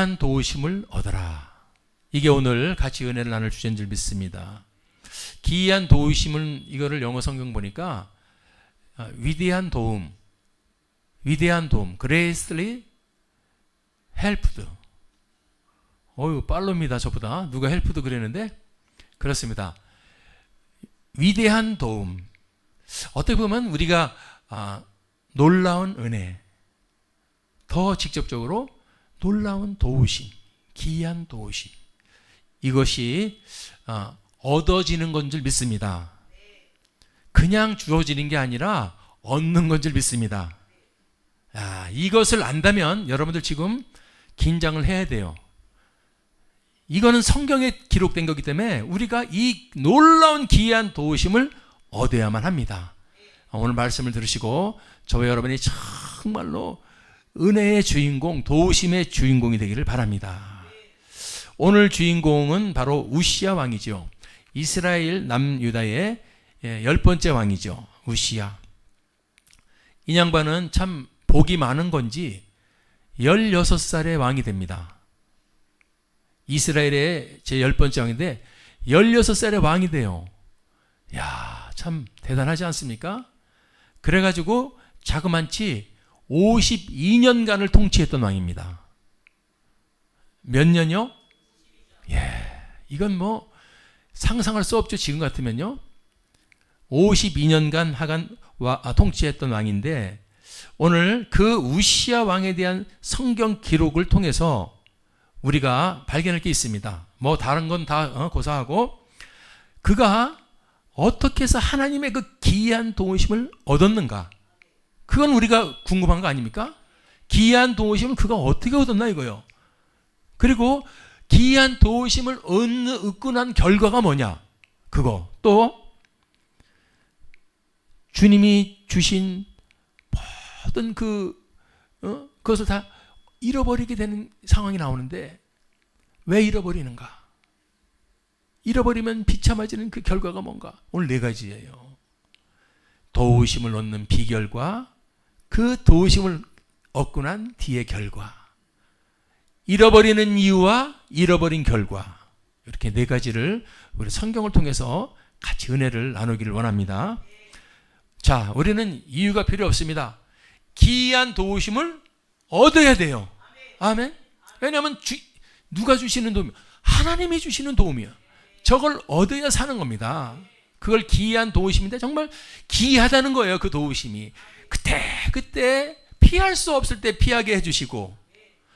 위대한 도우심을 얻어라. 이게 오늘 같이 은혜를 나눌 주제인 줄 믿습니다. 기이한 도우심은, 이거를 영어 성경 보니까 위대한 도움, graciously helped. 어유 빨릅니다. 저보다. 누가 helped 그랬는데? 그렇습니다. 위대한 도움. 어떻게 보면 우리가 놀라운 은혜, 더 직접적으로 놀라운 도우심, 기이한 도우심, 이것이 얻어지는 건 줄 믿습니다. 그냥 주어지는 게 아니라 얻는 건 줄 믿습니다. 이것을 안다면 여러분들 지금 긴장을 해야 돼요. 이거는 성경에 기록된 거기 때문에 우리가 이 놀라운 기이한 도우심을 얻어야만 합니다. 오늘 말씀을 들으시고 저와 여러분이 정말로 은혜의 주인공, 도우심의 주인공이 되기를 바랍니다. 오늘 주인공은 바로 우시야 왕이죠. 이스라엘 남유다의 10번째 왕이죠. 우시야. 이 양반은 참 복이 많은 건지 16살의 왕이 됩니다. 이스라엘의 제 10번째 왕인데 16살의 왕이 돼요. 야, 참 대단하지 않습니까? 그래가지고 자그만치 52년간을 통치했던 왕입니다. 몇 년요? 이건 뭐 상상할 수 없죠. 지금 같으면요. 52년간 통치했던 왕인데, 오늘 그 우시야 왕에 대한 성경 기록을 통해서 우리가 발견할 게 있습니다. 뭐 다른 건 다 고사하고, 그가 어떻게 해서 하나님의 그 기이한 도우심을 얻었는가, 그건 우리가 궁금한 거 아닙니까? 기이한 도우심을 그가 어떻게 얻었나 이거요. 그리고 기이한 도우심을 얻고 난 결과가 뭐냐, 그거. 또 주님이 주신 모든 그것을 다 잃어버리게 되는 상황이 나오는데, 왜 잃어버리는가? 잃어버리면 비참해지는 그 결과가 뭔가? 오늘 4가지예요. 도우심을 얻는 비결과 그 도우심을 얻고 난 뒤의 결과, 잃어버리는 이유와 잃어버린 결과, 이렇게 4가지를 우리 성경을 통해서 같이 은혜를 나누기를 원합니다. 자, 우리는 이유가 필요 없습니다. 기이한 도우심을 얻어야 돼요. 아멘. 왜냐하면 누가 주시는 도움? 하나님이 주시는 도움이야. 저걸 얻어야 사는 겁니다. 그걸 기이한 도우심인데 정말 기이하다는 거예요. 그 도우심이 그때 피할 수 없을 때 피하게 해주시고,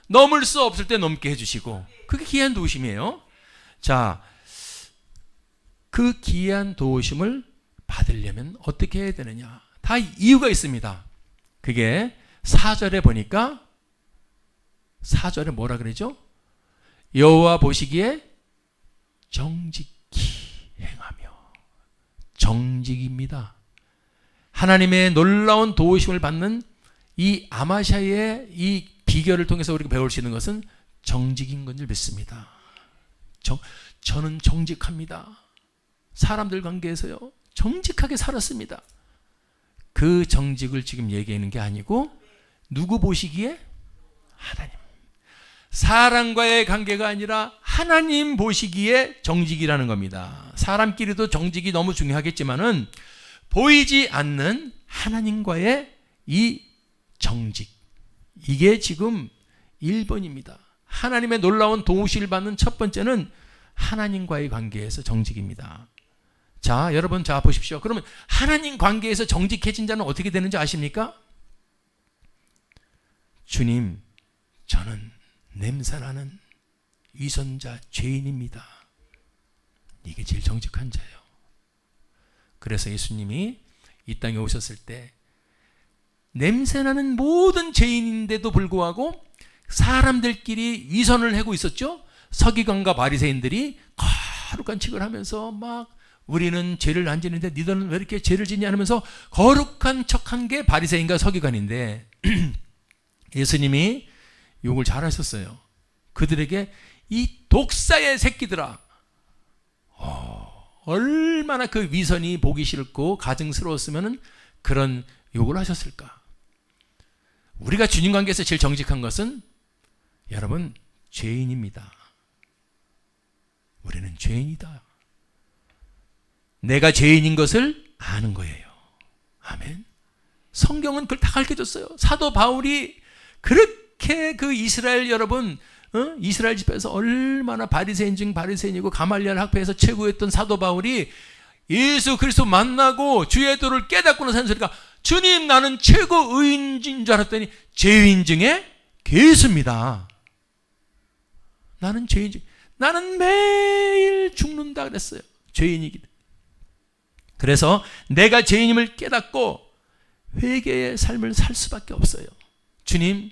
넘을 수 없을 때 넘게 해주시고, 그게 기이한 도우심이에요. 자, 그 기이한 도우심을 받으려면 어떻게 해야 되느냐? 다 이유가 있습니다. 그게 4절에 보니까, 4절에 뭐라 그러죠? 여호와 보시기에 정직히 행하며. 정직입니다. 하나님의 놀라운 도우심을 받는 이 아마샤의 이 비결을 통해서 우리가 배울 수 있는 것은 정직인 건 줄 믿습니다. 저는 정직합니다. 사람들 관계에서요, 정직하게 살았습니다. 그 정직을 지금 얘기하는 게 아니고, 누구 보시기에? 하나님. 사람과의 관계가 아니라 하나님 보시기에 정직이라는 겁니다. 사람끼리도 정직이 너무 중요하겠지만은 보이지 않는 하나님과의 이 정직, 이게 지금 1번입니다. 하나님의 놀라운 도우심을 받는 첫 번째는 하나님과의 관계에서 정직입니다. 자, 여러분, 자 보십시오. 그러면 하나님 관계에서 정직해진 자는 어떻게 되는지 아십니까? 주님, 저는 냄새나는 위선자, 죄인입니다. 이게 제일 정직한 자예요. 그래서 예수님이 이 땅에 오셨을 때 냄새나는 모든 죄인인데도 불구하고 사람들끼리 위선을 하고 있었죠. 서기관과 바리새인들이 거룩한 칙을 하면서 막, 우리는 죄를 안 지는데 너희들은 왜 이렇게 죄를 짓냐 하면서 거룩한 척한 게 바리새인과 서기관인데 예수님이 욕을 잘 하셨어요. 그들에게 이 독사의 새끼들아, 얼마나 그 위선이 보기 싫고 가증스러웠으면 그런 욕을 하셨을까. 우리가 주님 관계에서 제일 정직한 것은, 여러분, 죄인입니다. 우리는 죄인이다. 내가 죄인인 것을 아는 거예요. 아멘. 성경은 그걸 다 가르쳐줬어요. 사도 바울이 그렇게 그 이스라엘 여러분, 이스라엘 집회에서 얼마나 바리새인 중 바리새인이고 가말리엘 학파에서 최고였던 사도 바울이 예수 그리스도 만나고 주의 도를 깨닫고 나서 하는 소리가, 주님 나는 최고 의인인 줄 알았더니 죄인 중에 괴수입니다. 나는 죄인 중, 나는 매일 죽는다 그랬어요. 죄인이기 때문에. 그래서 내가 죄인임을 깨닫고 회개의 삶을 살 수밖에 없어요. 주님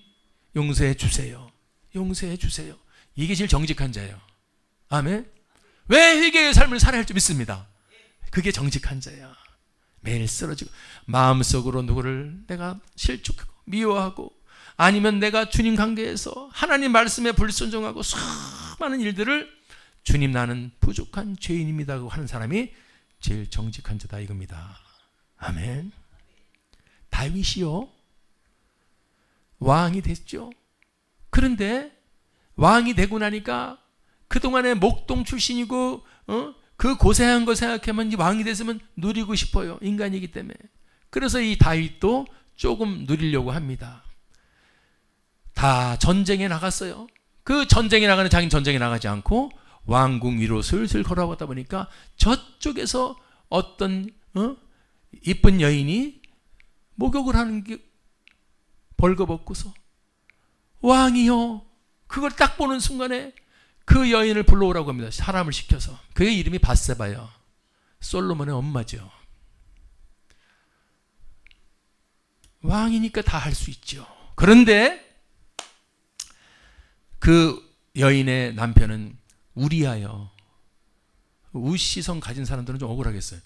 용서해 주세요. 용서해 주세요. 이게 제일 정직한 자예요. 아멘. 왜 회개의 삶을 살아야 할 줄 믿습니다. 그게 정직한 자야. 매일 쓰러지고 마음속으로 누구를 내가 실족하고 미워하고, 아니면 내가 주님 관계에서 하나님 말씀에 불순종하고 수많은 일들을 주님 나는 부족한 죄인입니다 하고 하는 사람이 제일 정직한 자다 이겁니다. 아멘. 다윗이요, 왕이 됐죠. 그런데 왕이 되고 나니까 그동안에 목동 출신이고 그 고생한 거 생각하면 왕이 됐으면 누리고 싶어요. 인간이기 때문에. 그래서 이 다윗도 조금 누리려고 합니다. 다 전쟁에 나갔어요. 그 전쟁에 나가는 자기는 전쟁에 나가지 않고 왕궁 위로 슬슬 걸어가다 보니까 저쪽에서 어떤 이쁜 여인이 목욕을 하는 게 벌거벗고서, 왕이요, 그걸 딱 보는 순간에 그 여인을 불러오라고 합니다. 사람을 시켜서. 그의 이름이 밧세바요. 솔로몬의 엄마죠. 왕이니까 다 할 수 있죠. 그런데 그 여인의 남편은 우리아요. 우시성 가진 사람들은 좀 억울하겠어요.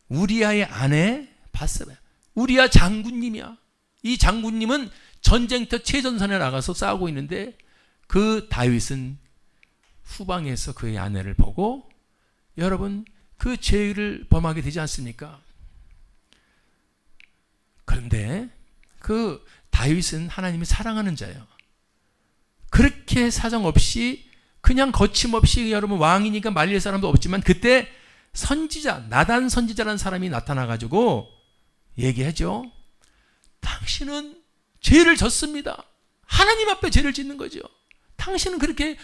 우리아의 아내 밧세바. 우리아 장군님이야. 이 장군님은 전쟁터 최전선에 나가서 싸우고 있는데 그 다윗은 후방에서 그의 아내를 보고, 여러분 그 죄를 범하게 되지 않습니까? 그런데 그 다윗은 하나님이 사랑하는 자예요. 그렇게 사정없이 그냥 거침없이, 여러분 왕이니까 말릴 사람도 없지만 그때 선지자, 나단 선지자라는 사람이 나타나가지고 얘기하죠. 당신은 죄를 졌습니다. 하나님 앞에 죄를 짓는 거죠. 당신은 그렇게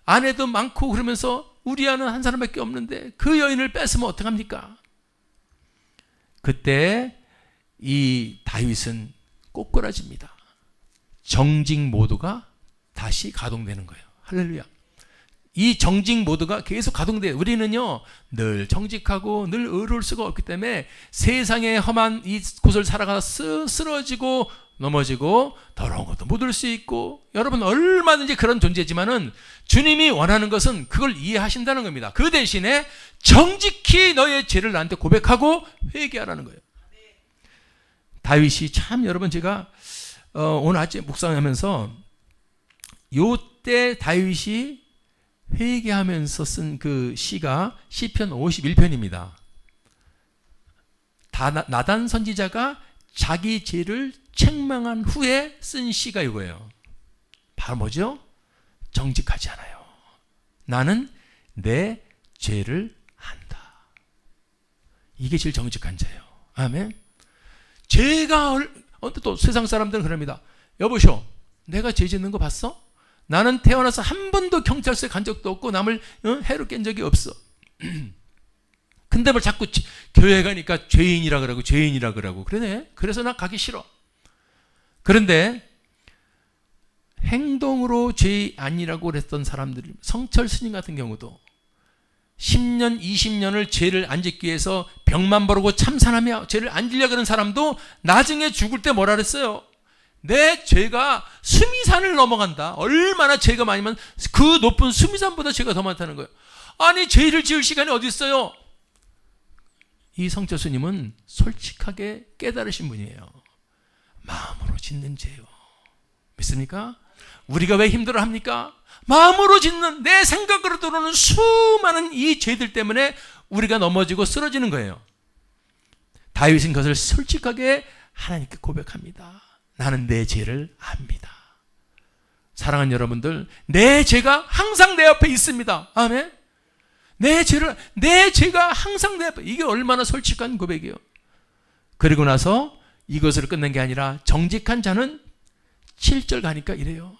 아내도 많고 그러면서 우리아는 한 사람밖에 없는데 그 여인을 뺏으면 어떡합니까? 그때 이 다윗은 꼬꾸라집니다. 정직 모드가 다시 가동되는 거예요. 할렐루야. 이 정직 모드가 계속 가동돼요. 우리는요 늘 정직하고 늘 의로울 수가 없기 때문에 세상의 험한 이 곳을 살아가 쓰러지고 넘어지고 더러운 것도 묻을 수 있고, 여러분 얼마든지 그런 존재지만은 주님이 원하는 것은 그걸 이해하신다는 겁니다. 그 대신에 정직히 너의 죄를 나한테 고백하고 회개하라는 거예요. 다윗이 참, 여러분 제가 오늘 아침에 묵상하면서 요때 다윗이 회개하면서 쓴 그 시가 시편 51편입니다. 나단 선지자가 자기 죄를 책망한 후에 쓴 시가 이거예요. 바로 뭐죠? 정직하지 않아요. 나는 내 죄를 안다. 이게 제일 정직한 자예요. 아멘. 죄가 또 세상 사람들은 그럽니다. 여보쇼, 내가 죄 짓는 거 봤어? 나는 태어나서 한 번도 경찰서에 간 적도 없고 남을 해로 깬 적이 없어. 근데 뭘 자꾸 교회 가니까 죄인이라 그러고 죄인이라 그러고 그러네. 그래서 나 가기 싫어. 그런데 행동으로 죄 아니라고 그랬던 사람들, 성철 스님 같은 경우도 10년, 20년을 죄를 안 짓기 위해서 병만 벌고 참선하며 죄를 안 지려고 하는 사람도 나중에 죽을 때 뭐라 그랬어요? 내 죄가 수미산을 넘어간다. 얼마나 죄가 많으면 그 높은 수미산보다 죄가 더 많다는 거예요. 아니 죄를 지을 시간이 어디 있어요? 이 성철 스님은 솔직하게 깨달으신 분이에요. 마음으로 짓는 죄요. 믿습니까? 우리가 왜 힘들어합니까? 마음으로 짓는, 내 생각으로 들어오는 수많은 이 죄들 때문에 우리가 넘어지고 쓰러지는 거예요. 다윗은 그것을 솔직하게 하나님께 고백합니다. 나는 내 죄를 압니다. 사랑하는 여러분들, 내 죄가 항상 내 앞에 있습니다. 아멘. 내 죄가 항상 내 앞에, 이게 얼마나 솔직한 고백이에요. 그리고 나서 이것을 끝낸 게 아니라 정직한 자는 7절 가니까 이래요.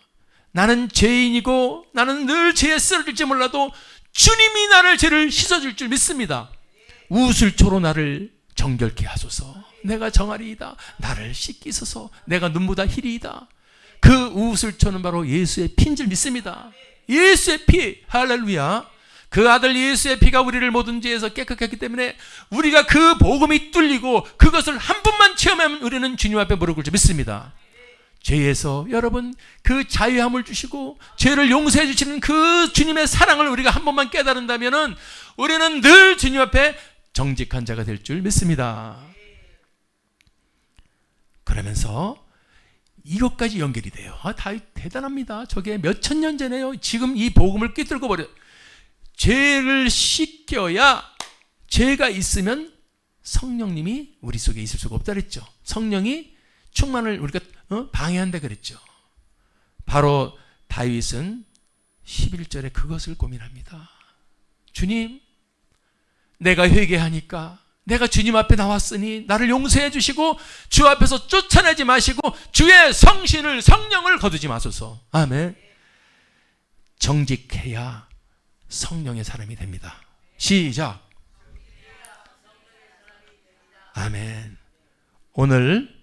나는 죄인이고 나는 늘 죄에 쓰러질지 몰라도 주님이 나를 죄를 씻어줄 줄 믿습니다. 우슬초로 나를 정결케 하소서. 내가 정하리이다. 나를 씻기소서. 내가 눈보다 희리이다. 그 우슬초는 바로 예수의 피인 줄 믿습니다. 예수의 피, 할렐루야. 그 아들 예수의 피가 우리를 모든 죄에서 깨끗했기 때문에 우리가 그 복음이 뚫리고 그것을 한 번만 체험하면 우리는 주님 앞에 무릎 꿇을 줄 믿습니다. 죄에서 여러분 그 자유함을 주시고 죄를 용서해 주시는 그 주님의 사랑을 우리가 한 번만 깨달은다면 우리는 늘 주님 앞에 정직한 자가 될 줄 믿습니다. 그러면서 이것까지 연결이 돼요. 다윗 대단합니다. 저게 몇천 년 전에요. 지금 이 복음을 꿰뚫고 버려요. 죄를 씻겨야, 죄가 있으면 성령님이 우리 속에 있을 수가 없다 그랬죠. 성령이 충만을 우리가 방해한다 그랬죠. 바로 다윗은 11절에 그것을 고민합니다. 주님, 내가 회개하니까, 내가 주님 앞에 나왔으니 나를 용서해 주시고 주 앞에서 쫓아내지 마시고 주의 성령을 거두지 마소서. 아멘. 정직해야 성령의 사람이 됩니다. 시작. 아멘. 오늘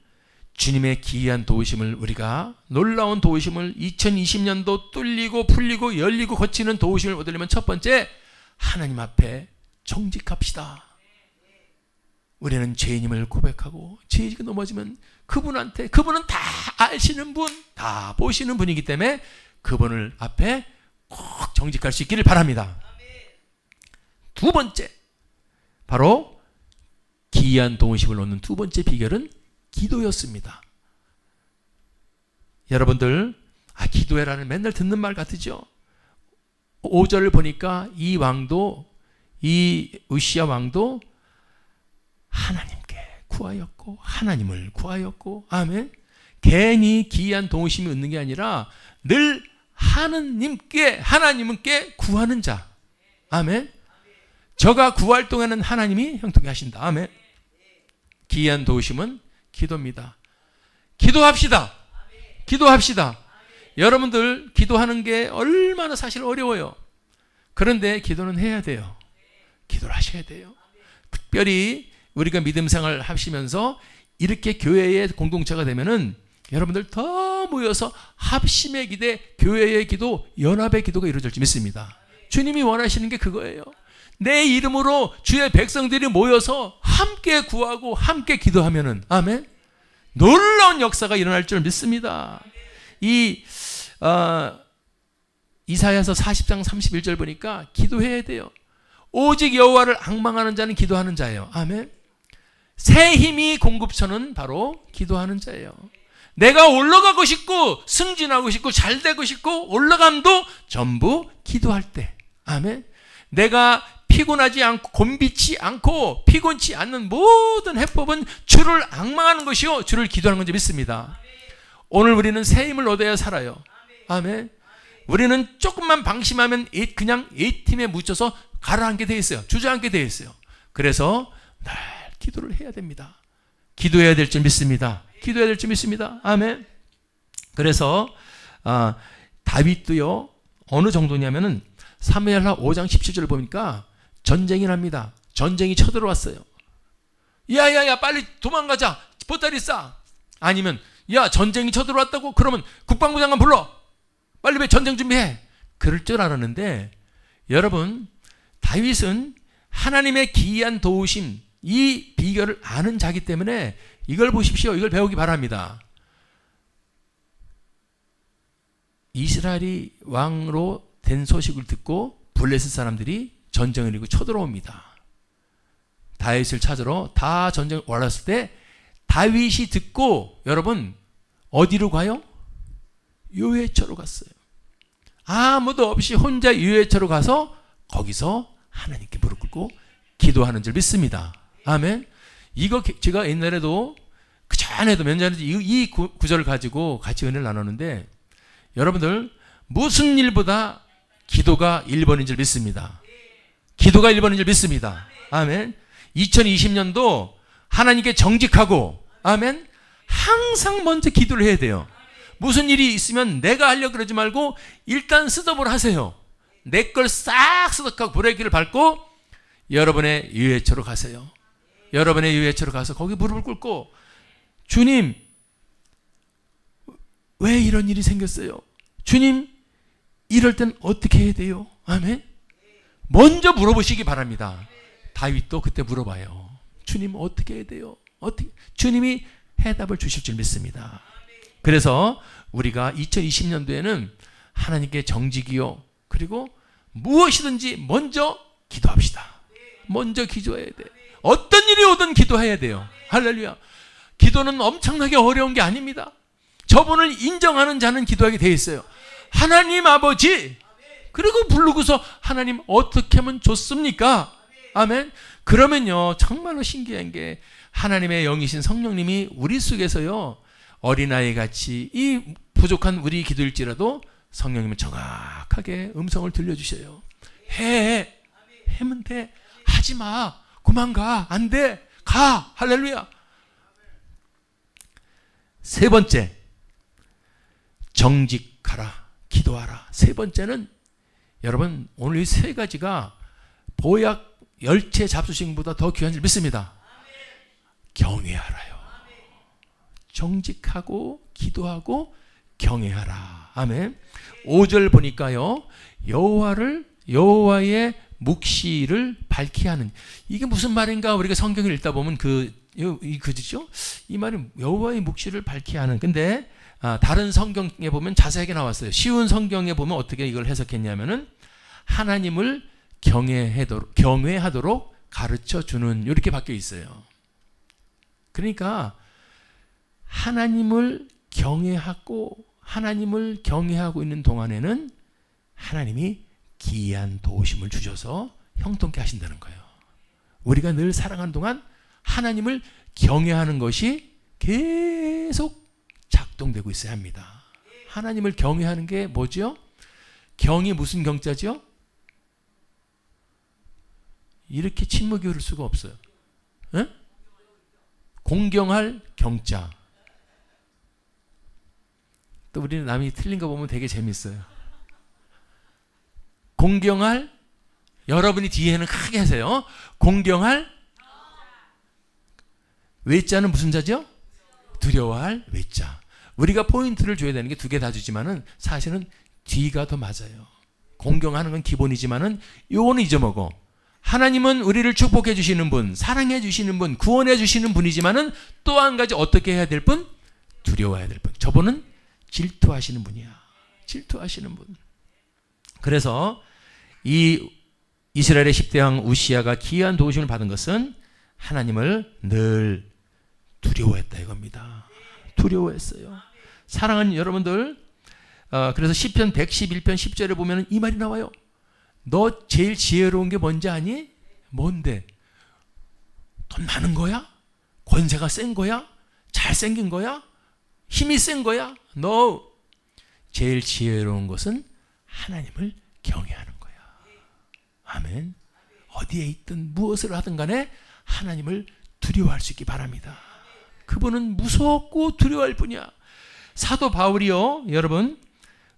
주님의 기이한 도우심을, 우리가 놀라운 도우심을 2020년도 뚫리고 풀리고 열리고 거치는 도우심을 얻으려면 첫 번째, 하나님 앞에 정직합시다. 우리는 죄인임을 고백하고 죄가 넘어지면 그분은 다 아시는 분, 다 보시는 분이기 때문에 그분을 앞에 꼭 정직할 수 있기를 바랍니다. 두 번째, 바로 기이한 도우심을 얻는 두 번째 비결은 기도였습니다. 여러분들, 기도해라는 맨날 듣는 말 같으죠? 5절을 보니까 이 우시야 왕도 하나님께 구하였고 하나님을 구하였고, 아멘. 괜히 기이한 도우심이 얻는 게 아니라 늘 하나님께 구하는 자. 아멘. 저가 구할 동안은 하나님이 형통케 하신다. 아멘. 기이한 도우심은 기도입니다. 기도합시다. 기도합시다. 여러분들, 기도하는 게 얼마나 사실 어려워요. 그런데 기도는 해야 돼요. 기도를 하셔야 돼요. 특별히 우리가 믿음 생활 하시면서 이렇게 교회의 공동체가 되면은 여러분들 더 모여서 합심의 기대, 교회의 기도, 연합의 기도가 이루어질 줄 믿습니다. 주님이 원하시는 게 그거예요. 내 이름으로 주의 백성들이 모여서 함께 구하고 함께 기도하면은, 아멘, 놀라운 역사가 일어날 줄 믿습니다. 이사야서 40장 31절 보니까 기도해야 돼요. 오직 여호와를 앙망하는 자는 기도하는 자예요. 아멘. 새 힘이 공급처는 바로 기도하는 자예요. 내가 올라가고 싶고 승진하고 싶고 잘되고 싶고 올라감도 전부 기도할 때. 아멘. 내가 피곤하지 않고 곤비치 않고 피곤치 않는 모든 해법은 주를 앙망하는 것이요, 주를 기도하는 건지 믿습니다. 오늘 우리는 새 힘을 얻어야 살아요. 아멘. 우리는 조금만 방심하면 그냥 A팀에 묻혀서 가라앉게 돼 있어요. 주저앉게 돼 있어요. 그래서 늘 기도를 해야 됩니다. 기도해야 될 줄 믿습니다. 기도해야 될 줄 믿습니다. 아멘. 그래서 다윗도요, 어느 정도냐면은 사무엘하 5장 17절을 보니까 전쟁이 납니다. 전쟁이 쳐들어왔어요. 야야야, 빨리 도망가자. 보따리 싸. 아니면 야, 전쟁이 쳐들어왔다고? 그러면 국방부 장관 불러. 빨리 왜 전쟁 준비해. 그럴 줄 알았는데, 여러분, 다윗은 하나님의 기이한 도우심, 이 비결을 아는 자기 때문에 이걸 보십시오. 이걸 배우기 바랍니다. 이스라엘이 왕으로 된 소식을 듣고 블레셋 사람들이 전쟁을 이루고 쳐들어옵니다. 다윗을 찾으러 다 전쟁을 왔을 때 다윗이 듣고, 여러분, 어디로 가요? 요회처로 갔어요. 아무도 없이 혼자 요회처로 가서 거기서 하나님께 무릎 꿇고 기도하는 줄 믿습니다. 아멘. 이거 제가 옛날에도 그 전에도 몇 년에도 이 구절을 가지고 같이 은혜를 나눴는데, 여러분들 무슨 일보다 기도가 1번인 줄 믿습니다. 기도가 1번인 줄 믿습니다. 아멘. 2020년도 하나님께 정직하고, 아멘, 항상 먼저 기도를 해야 돼요. 무슨 일이 있으면 내가 하려고 그러지 말고 일단 스톱을 하세요. 내 걸 싹 스톱하고 브레이크를 밟고 여러분의 유해처로 가세요. 여러분의 유해처로 가서 거기 무릎을 꿇고, 주님, 왜 이런 일이 생겼어요? 주님, 이럴 땐 어떻게 해야 돼요? 아멘. 먼저 물어보시기 바랍니다. 다윗도 그때 물어봐요. 주님, 어떻게 해야 돼요? 어떻게? 주님이 해답을 주실 줄 믿습니다. 그래서 우리가 2020년도에는 하나님께 정직이요, 그리고 무엇이든지 먼저 기도합시다. 먼저 기도해야 돼. 어떤 일이 오든 기도해야 돼요. 할렐루야. 기도는 엄청나게 어려운 게 아닙니다. 저분을 인정하는 자는 기도하게 돼 있어요. 하나님 아버지, 그리고 부르고서 하나님 어떻게 하면 좋습니까? 아멘. 그러면요, 정말로 신기한 게 하나님의 영이신 성령님이 우리 속에서요, 어린아이 같이 이 부족한 우리 기도일지라도 성령님은 정확하게 음성을 들려주셔요. 하면 돼. 하지 마. 그만 가. 안 돼. 가. 할렐루야. 세 번째, 정직하라. 기도하라. 세 번째는 여러분, 오늘 이 세 가지가 보약 열채 잡수식보다 더 귀한 줄 믿습니다. 경외하라요. 정직하고 기도하고 경외하라. 아멘. 5절 보니까요, 여호와의 묵시를 밝히 하는, 이게 무슨 말인가? 우리가 성경을 읽다 보면 그죠? 이 말이 여호와의 묵시를 밝히 하는. 근데 다른 성경에 보면 자세하게 나왔어요. 쉬운 성경에 보면 어떻게 이걸 해석했냐면은 하나님을 경외하도록 가르쳐 주는, 이렇게 바뀌어 있어요. 그러니까 하나님을 경외하고 있는 동안에는 하나님이 기이한 도우심을 주셔서 형통케 하신다는 거예요. 우리가 늘 살아가는 동안 하나님을 경외하는 것이 계속 작동되고 있어야 합니다. 하나님을 경외하는 게 뭐죠? 경이 무슨 경자죠? 이렇게 침묵이 흐를 수가 없어요. 에? 공경할 경자. 또 우리는 남이 틀린 거 보면 되게 재밌어요. 공경할, 여러분이 뒤에는 크게 하세요. 공경할, 외자는 무슨 자죠? 두려워할 외자. 우리가 포인트를 줘야 되는 게 두 개 다 주지만은 사실은 뒤가 더 맞아요. 공경하는 건 기본이지만은 요거는 잊어먹어. 하나님은 우리를 축복해 주시는 분, 사랑해 주시는 분, 구원해 주시는 분이지만은 또 한 가지 어떻게 해야 될 분? 두려워해야 될 분. 저분은 질투하시는 분이야. 질투하시는 분. 그래서 이 이스라엘의 10대 왕 우시야가 기이한 도우심을 받은 것은 하나님을 늘 두려워했다 이겁니다. 두려워했어요. 사랑하는 여러분들, 그래서 시편 111편 10절에 보면 이 말이 나와요. 너 제일 지혜로운 게 뭔지 아니? 뭔데? 돈 많은 거야? 권세가 센 거야? 잘생긴 거야? 힘이 센 거야? No. 제일 지혜로운 것은 하나님을 경외하는 거야. 아멘. 어디에 있든 무엇을 하든 간에 하나님을 두려워할 수 있기 바랍니다. 그분은 무섭고 두려워할 분이야. 사도 바울이요, 여러분,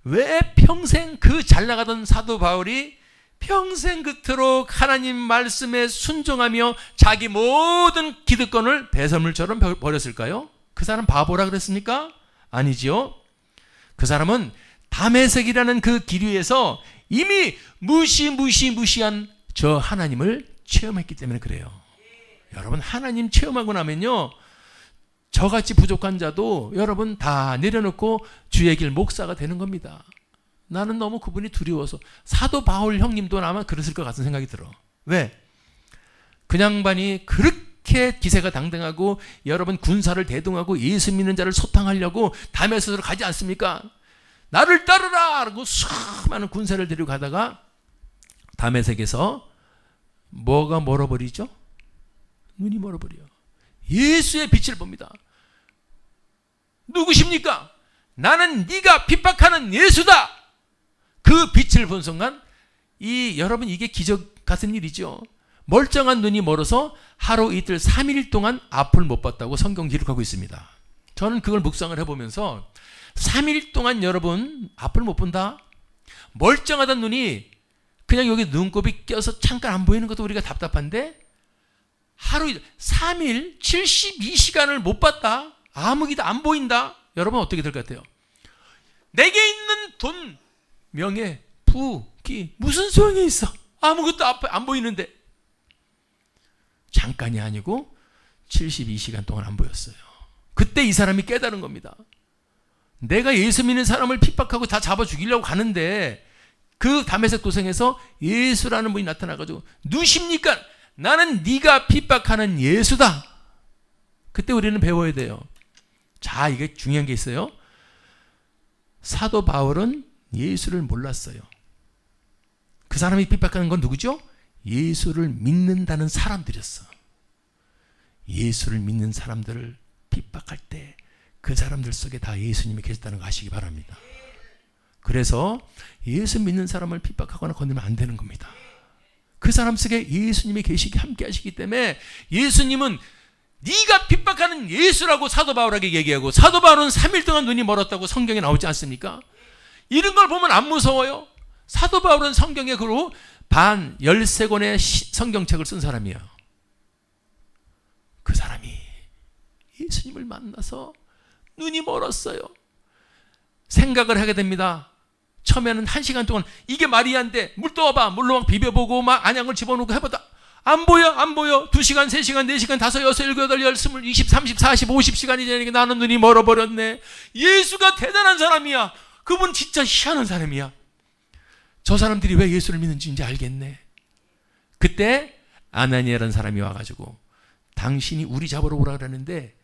왜 평생 그 잘 나가던 사도 바울이 평생 그토록 하나님 말씀에 순종하며 자기 모든 기득권을 배설물처럼 버렸을까요? 그 사람 바보라 그랬습니까? 아니지요. 그 사람은 다메섹이라는 그 길 위에서 이미 무시한 저 하나님을 체험했기 때문에 그래요. 여러분, 하나님 체험하고 나면요, 저같이 부족한 자도 여러분 다 내려놓고 주의 길 목사가 되는 겁니다. 나는 너무 그분이 두려워서. 사도 바울 형님도 아마 그랬을 것 같은 생각이 들어. 왜? 그 양반이 그렇게 기세가 당당하고 여러분 군사를 대동하고 예수 믿는 자를 소탕하려고 다메섹으로 가지 않습니까? 나를 따르라! 하고 수많은 군사를 데리고 가다가 다메섹에서 뭐가 멀어버리죠? 눈이 멀어버려요. 예수의 빛을 봅니다. 누구십니까? 나는 네가 핍박하는 예수다. 그 빛을 본 순간 여러분 이게 기적 같은 일이죠. 멀쩡한 눈이 멀어서 하루 이틀 3일 동안 앞을 못 봤다고 성경 기록하고 있습니다. 저는 그걸 묵상을 해보면서 3일 동안 여러분 앞을 못 본다? 멀쩡하던 눈이 그냥 여기 눈곱이 껴서 잠깐 안 보이는 것도 우리가 답답한데 하루 3일 72시간을 못 봤다? 아무기도 안 보인다? 여러분 어떻게 될 것 같아요? 내게 있는 돈, 명예, 부, 기 무슨 소용이 있어? 아무것도 앞에 안 보이는데. 잠깐이 아니고 72시간 동안 안 보였어요. 그때 이 사람이 깨달은 겁니다. 내가 예수 믿는 사람을 핍박하고 다 잡아 죽이려고 가는데 그 다메섹 도성에서 예수라는 분이 나타나가지고 누십니까? 나는 네가 핍박하는 예수다. 그때 우리는 배워야 돼요. 자, 이게 중요한 게 있어요. 사도 바울은 예수를 몰랐어요. 그 사람이 핍박하는 건 누구죠? 예수를 믿는다는 사람들이었어. 예수를 믿는 사람들을 핍박할 때 그 사람들 속에 다 예수님이 계셨다는 거 아시기 바랍니다. 그래서 예수 믿는 사람을 핍박하거나 건드리면 안 되는 겁니다. 그 사람 속에 예수님이 계시기 함께 하시기 때문에 예수님은 네가 핍박하는 예수라고 사도 바울에게 얘기하고 사도 바울은 3일 동안 눈이 멀었다고 성경에 나오지 않습니까? 이런 걸 보면 안 무서워요? 사도 바울은 성경에 그로 13권의 성경책을 쓴 사람이에요. 그 사람이 예수님을 만나서 눈이 멀었어요. 생각을 하게 됩니다. 처음에는 1시간 동안 이게 말이 안 돼. 물 떠와봐. 물로 막 비벼보고 막 안약을 집어넣고 해보다. 안 보여, 안 보여. 2시간, 3시간, 4시간, 5, 6, 7, 8, 10, 20, 20, 30, 40, 50시간이 되니까 나는 눈이 멀어버렸네. 예수가 대단한 사람이야. 그분 진짜 희한한 사람이야. 저 사람들이 왜 예수를 믿는지 이제 알겠네. 그때 아나니아라는 사람이 와가지고 당신이 우리 잡으러 오라 그러는데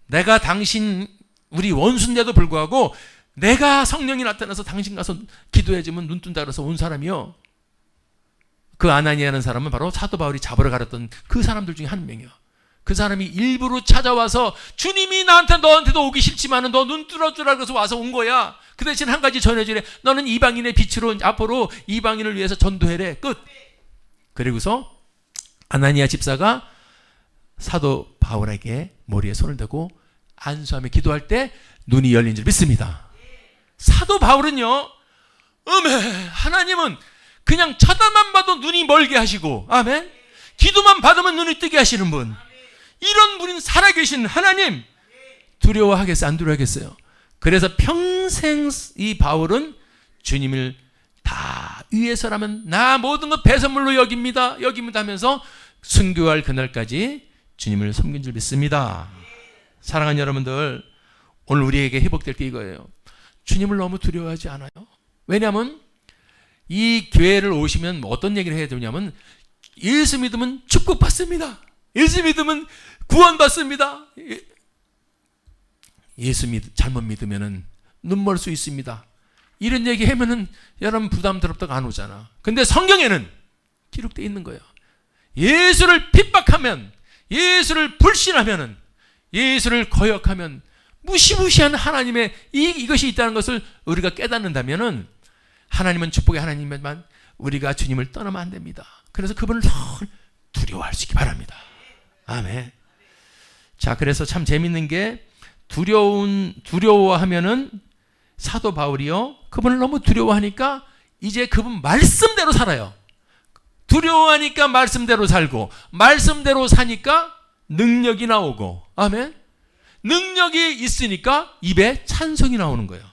내가 당신 우리 원수인데도 불구하고 내가 성령이 나타나서 당신 가서 기도해주면 눈 뜬다 그래서 온 사람이요. 그 아나니아라는 사람은 바로 사도 바울이 잡으러 가렸던 그 사람들 중에 한 명이요. 그 사람이 일부러 찾아와서 주님이 너한테도 오기 싫지만 너 눈 뚫어주라 그래서 와서 온 거야. 그 대신 한 가지 전해주래. 너는 이방인의 빛으로 앞으로 이방인을 위해서 전도해래. 끝. 그리고서 아나니아 집사가 사도 바울에게 머리에 손을 대고 안수하며 기도할 때 눈이 열린 줄 믿습니다. 사도 바울은요, 하나님은 그냥 쳐다만 봐도 눈이 멀게 하시고, 아멘. 기도만 받으면 눈이 뜨게 하시는 분. 이런 분은 살아계신 하나님. 두려워하겠어요? 안 두려워하겠어요? 그래서 평생 이 바울은 주님을 다 위해서라면 나 모든 것 배선물로 여깁니다 하면서 순교할 그날까지 주님을 섬긴 줄 믿습니다. 사랑하는 여러분들, 오늘 우리에게 회복될 게 이거예요. 주님을 너무 두려워하지 않아요? 왜냐하면 이 교회를 오시면 어떤 얘기를 해야 되냐면 예수 믿으면 축복받습니다. 예수 믿으면 구원받습니다. 잘못 믿으면 눈멀 수 있습니다. 이런 얘기 하면은 여러분 부담스럽다고 안 오잖아. 근데 성경에는 기록되어 있는 거예요. 예수를 핍박하면, 예수를 불신하면은, 예수를 거역하면 무시무시한 하나님의 이것이 있다는 것을 우리가 깨닫는다면은 하나님은 축복의 하나님이지만 우리가 주님을 떠나면 안 됩니다. 그래서 그분을 늘 두려워할 수 있기 바랍니다. 아멘. 자, 그래서 참 재밌는 게 두려워하면은 사도 바울이요, 그분을 너무 두려워하니까 이제 그분 말씀대로 살아요. 두려워하니까 말씀대로 살고, 말씀대로 사니까 능력이 나오고, 아멘. 능력이 있으니까 입에 찬송이 나오는 거예요.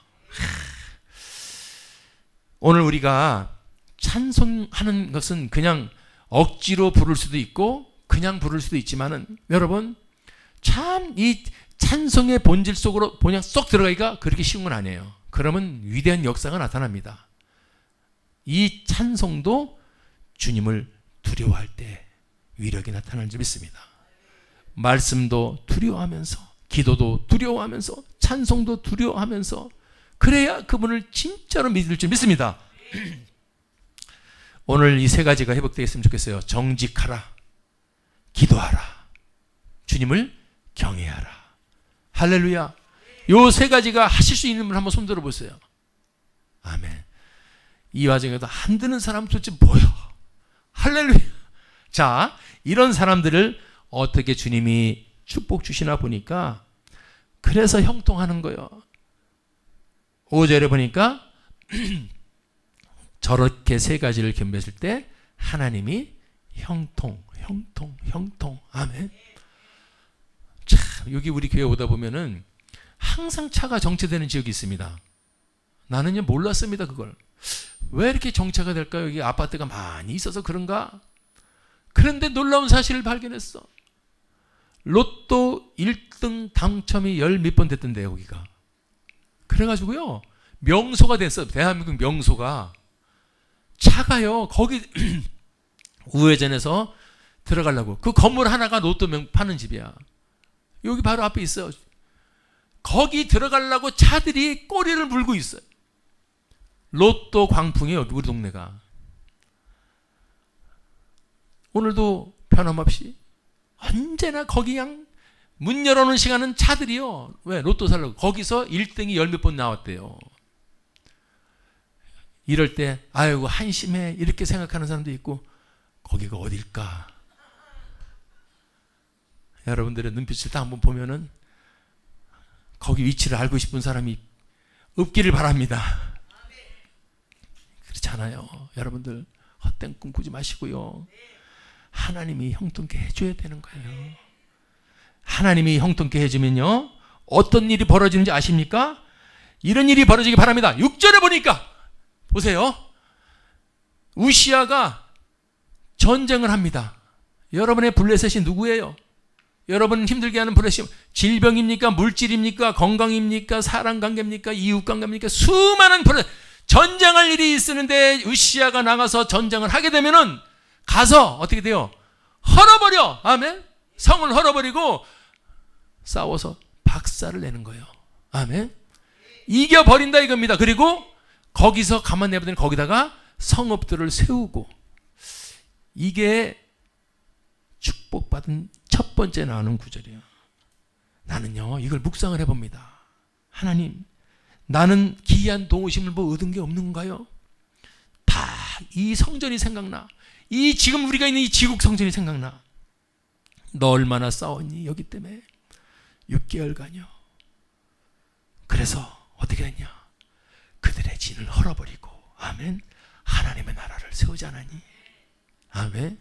오늘 우리가 찬송하는 것은 그냥 억지로 부를 수도 있고 그냥 부를 수도 있지만은 여러분 참 이 찬송의 본질 속으로 그냥 쏙 들어가기가 그렇게 쉬운 건 아니에요. 그러면 위대한 역사가 나타납니다. 이 찬송도 주님을 두려워할 때 위력이 나타나는 줄 믿습니다. 말씀도 두려워하면서, 기도도 두려워하면서, 찬송도 두려워하면서, 그래야 그분을 진짜로 믿을 줄 믿습니다. 오늘 이 세 가지가 회복되었으면 좋겠어요. 정직하라, 기도하라, 주님을 경외하라. 할렐루야. 요 세 가지가 하실 수 있는 분 한번 손들어 보세요. 아멘. 이 와중에도 안 드는 사람 도대체 뭐야? 할렐루야. 자, 이런 사람들을 어떻게 주님이 축복 주시나 보니까 그래서 형통하는 거예요. 5절에 보니까 저렇게 세 가지를 겸비했을 때 하나님이 형통. 아멘. 참, 여기 우리 교회 오다 보면은 항상 차가 정체되는 지역이 있습니다. 나는요 몰랐습니다. 그걸 왜 이렇게 정체가 될까요? 여기 아파트가 많이 있어서 그런가? 그런데 놀라운 사실을 발견했어. 로또 1등 당첨이 10몇 번 됐던데요, 여기가. 그래가지고요 명소가 됐어. 대한민국 명소가. 차가요 거기 우회전해서 들어가려고, 그 건물 하나가 로또 파는 집이야. 여기 바로 앞에 있어요. 거기 들어가려고 차들이 꼬리를 물고 있어요. 로또 광풍이에요, 우리 동네가. 오늘도 변함없이 언제나 거기 그냥 문 열어놓은 시간은 차들이요. 왜? 로또 살려고. 거기서 1등이 10몇 번 나왔대요. 이럴 때 아이고 한심해 이렇게 생각하는 사람도 있고, 거기가 어딜까? 여러분들의 눈빛을 딱 한번 보면은 거기 위치를 알고 싶은 사람이 없기를 바랍니다. 그렇지 않아요. 여러분들 헛된 꿈 꾸지 마시고요. 하나님이 형통케 해줘야 되는 거예요. 하나님이 형통케 해주면요 어떤 일이 벌어지는지 아십니까? 이런 일이 벌어지기 바랍니다. 6절에 보니까 보세요. 우시아가 전쟁을 합니다. 여러분의 블레셋이 누구예요? 여러분 힘들게 하는 블레셋이 질병입니까? 물질입니까? 건강입니까? 사랑관계입니까? 이웃관계입니까? 수많은 블레셋, 전쟁할 일이 있었는데 우시아가 나가서 전쟁을 하게 되면은 가서 어떻게 돼요? 헐어버려. 아멘. 성을 헐어버리고 싸워서 박살을 내는 거예요. 아멘. 이겨버린다 이겁니다. 그리고 거기서 가만 내버리더니 거기다가 성읍들을 세우고, 이게 축복받은 첫 번째 나오는 구절이에요. 나는요 이걸 묵상을 해봅니다. 하나님, 나는 기이한 도우심을 뭐 얻은 게 없는 건가요? 다 이 성전이 생각나. 이 지금 우리가 있는 이 지국 성전이 생각나. 너 얼마나 싸웠니 여기 때문에 6개월간요. 그래서 어떻게 됐냐? 그들의 진을 헐어버리고, 아멘, 하나님의 나라를 세우지 않았니? 아멘.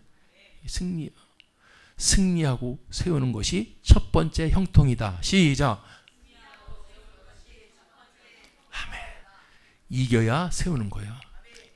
승리하고 세우는 것이 첫 번째 형통이다. 시작. 아멘. 이겨야 세우는 거야.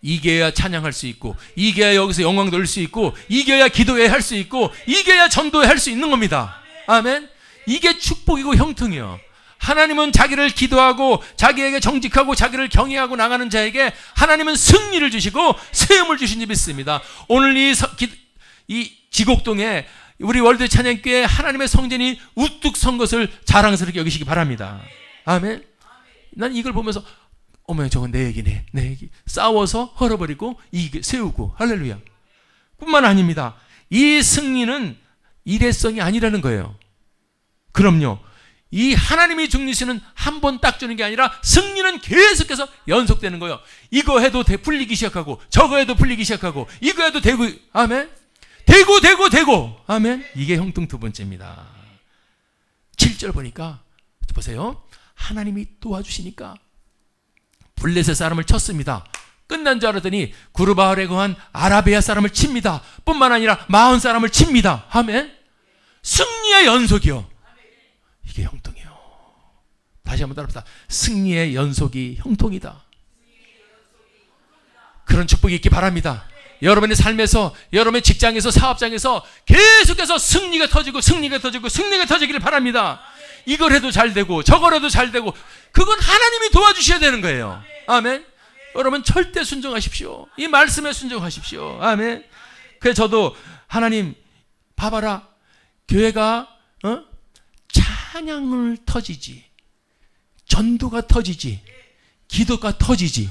이겨야 찬양할 수 있고, 이겨야 여기서 영광 돌릴 수 있고, 이겨야 기도회 할 수 있고, 이겨야 전도회 할 수 있는 겁니다. 아멘. 이게 축복이고 형통이요. 하나님은 자기를 기도하고 자기에게 정직하고 자기를 경외하고 나가는 자에게 하나님은 승리를 주시고 세움을 주신 줄 믿습니다. 오늘 이 지곡동에 우리 월드 찬양교회 하나님의 성전이 우뚝 선 것을 자랑스럽게 여기시기 바랍니다. 아멘. 난 이걸 보면서 어머, 저건 내 얘기네. 내 얘기. 싸워서 헐어버리고 세우고. 할렐루야. 뿐만 아닙니다. 이 승리는 일회성이 아니라는 거예요. 그럼요. 이 하나님이 중리시는 한 번 딱 주는 게 아니라 승리는 계속해서 연속되는 거예요. 이거 해도 풀리기 시작하고, 저거 해도 풀리기 시작하고, 이거 해도 되고. 아멘. 되고. 아멘. 이게 형통 두 번째입니다. 7절 보니까 보세요. 하나님이 도와주시니까 블레셋 사람을 쳤습니다. 끝난 줄 알았더니 구르바알에 거한 아라비아 사람을 칩니다. 뿐만 아니라 마온 사람을 칩니다. 아멘. 승리의 연속이요. 이게 형통이에요. 다시 한번 따라합시다. 승리의 연속이 형통이다. 그런 축복이 있기 바랍니다. 여러분의 삶에서, 여러분의 직장에서, 사업장에서 계속해서 승리가 터지기를 바랍니다. 이걸 해도 잘 되고 저걸 해도 잘 되고, 그건 하나님이 도와주셔야 되는 거예요. 아멘. 여러분 절대 순종하십시오. 이 말씀에 순종하십시오. 아멘. 그래서 저도 하나님 봐봐라, 교회가 찬양을 터지지, 전도가 터지지, 기도가 터지지,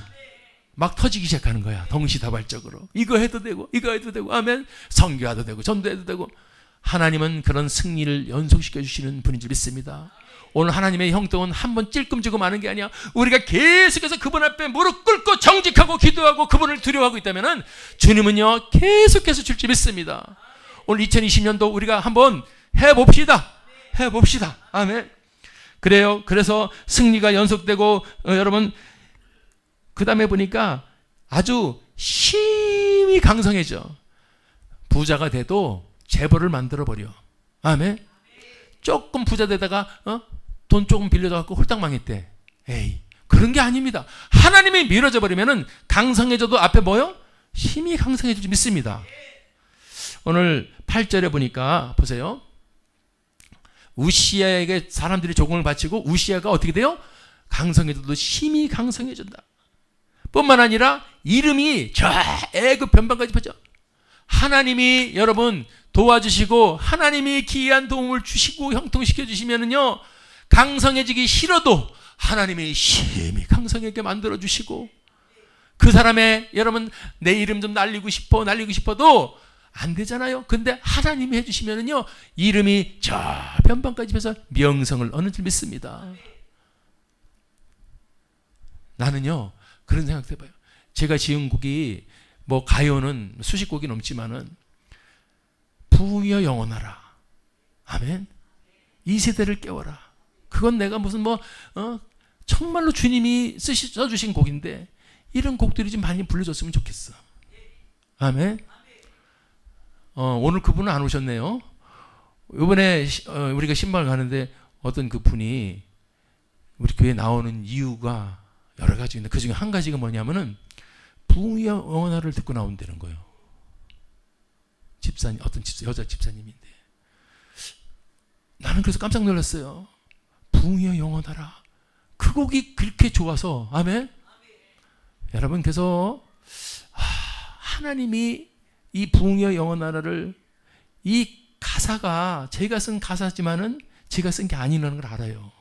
막 터지기 시작하는 거야. 동시다발적으로. 이거 해도 되고, 이거 해도 되고, 아멘. 선교해도 되고, 전도해도 되고. 하나님은 그런 승리를 연속시켜 주시는 분인 줄 믿습니다. 오늘 하나님의 형통은 한번 찔끔 주고 마는 게 아니야. 우리가 계속해서 그분 앞에 무릎 꿇고 정직하고 기도하고 그분을 두려워하고 있다면 주님은요 계속해서 줄 줄 믿습니다. 오늘 2020년도 우리가 한번 해봅시다. 아멘. 그래요. 그래서 승리가 연속되고 여러분 그 다음에 보니까 아주 힘이 강성해져. 부자가 돼도 재벌을 만들어버려. 아멘. 조금 부자 되다가 돈 조금 빌려갖고 홀딱 망했대. 에이, 그런 게 아닙니다. 하나님이 밀어져 버리면은 강성해져도 앞에 뭐요? 힘이 강성해질 줄 믿습니다. 오늘 8절에 보니까 보세요. 우시아에게 사람들이 조공을 바치고 우시아가 어떻게 돼요? 강성해져도 힘이 강성해진다. 뿐만 아니라 이름이 저 애굽 변방까지 퍼져. 하나님이 여러분 도와주시고 하나님이 기이한 도움을 주시고 형통시켜 주시면은요 강성해지기 싫어도 하나님이 힘이 강성하게 만들어 주시고 그 사람의 여러분 내 이름 좀 날리고 싶어도 안 되잖아요. 근데 하나님이 해주시면은요 이름이 저 변방까지 펴서 명성을 얻는 줄 믿습니다. 나는요 그런 생각도 해봐요. 제가 지은 곡이 뭐 가요는 수십 곡이 넘지만은 부흥이여 영원하라. 아멘. 이 세대를 깨워라. 그건 내가 무슨 정말로 주님이 써주신 곡인데 이런 곡들이 좀 많이 불러줬으면 좋겠어. 아멘. 오늘 그분은 안 오셨네요. 이번에 우리가 신방을 가는데 어떤 그 분이 우리 교회에 나오는 이유가 여러 가지 있는데 그 중에 한 가지가 뭐냐면은 부흥이여 영원하를 듣고 나온다는 거예요. 집사님, 여자 집사님인데 나는 그래서 깜짝 놀랐어요. 부흥이여 영원하라. 그 곡이 그렇게 좋아서 아멘. 여러분 그래서 하나님이 이 부흥이여 영원하라를 이 가사가 제가 쓴 가사지만은 제가 쓴 게 아니라는 걸 알아요.